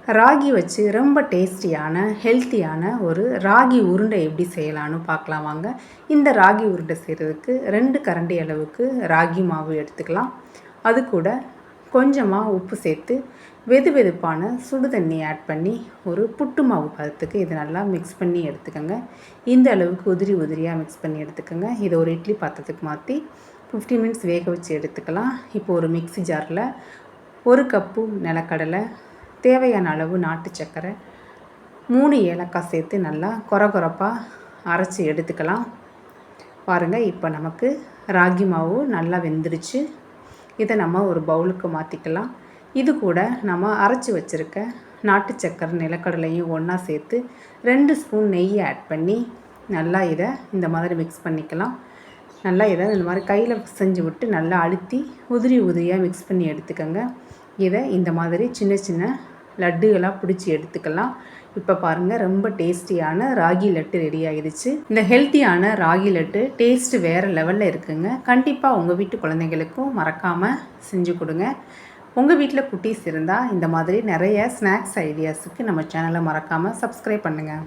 ராகி வச்சு ரொம்ப டேஸ்டியான ஹெல்த்தியான ஒரு ராகி உருண்டை எப்படி செய்யலான்னு பார்க்கலாம் வாங்க. இந்த ராகி உருண்டை செய்கிறதுக்கு 2 கரண்டி அளவுக்கு ராகி மாவு எடுத்துக்கலாம். அது கூட கொஞ்சமாக உப்பு சேர்த்து வெதுவெதுப்பான சுடு தண்ணி ஆட் பண்ணி ஒரு புட்டு மாவு பதத்துக்கு இதை நல்லா மிக்ஸ் பண்ணி எடுத்துக்கோங்க. இந்த அளவுக்கு உதிரி உதிரியாக மிக்ஸ் பண்ணி எடுத்துக்கோங்க. இதை ஒரு இட்லி பாத்திரத்துக்கு மாற்றி 15 மினிட்ஸ் வேக வச்சு எடுத்துக்கலாம். இப்போ ஒரு மிக்ஸி ஜாரில் 1 கப்பு நிலக்கடலை, தேவையான அளவு நாட்டு சர்க்கரை, 3 ஏலக்காய் சேர்த்து நல்லா கொரகொரப்பாக அரைச்சி எடுத்துக்கலாம். பாருங்கள், இப்போ நமக்கு ராகி மாவு நல்லா வெந்துருச்சு. இதை நம்ம ஒரு பவுலுக்கு மாற்றிக்கலாம். இது கூட நம்ம அரைச்சி வச்சுருக்க நாட்டு சர்க்கரை நிலக்கடலையும் ஒன்றா சேர்த்து 2 ஸ்பூன் நெய் ஆட் பண்ணி நல்லா இதை இந்த மாதிரி மிக்ஸ் பண்ணிக்கலாம். நல்லா இதை இந்த மாதிரி கையில் செஞ்சு விட்டு நல்லா அழுத்தி உதிரி உதிரியாக மிக்ஸ் பண்ணி எடுத்துக்கோங்க. இதை இந்த மாதிரி சின்ன சின்ன லட்டுகளாக பிடிச்சி எடுத்துக்கலாம். இப்போ பாருங்கள், ரொம்ப டேஸ்டியான ராகி லட்டு ரெடி ஆகிடுச்சு. இந்த ஹெல்த்தியான ராகி லட்டு டேஸ்ட்டு வேறு லெவலில் இருக்குங்க. கண்டிப்பாக உங்கள் வீட்டு குழந்தைங்களுக்கும் மறக்காமல் செஞ்சு கொடுங்க. உங்கள் வீட்டில் குட்டீஸ் இருந்தால் இந்த மாதிரி நிறைய ஸ்நாக்ஸ் ஐடியாஸுக்கு நம்ம சேனலை மறக்காமல் சப்ஸ்கிரைப் பண்ணுங்கள்.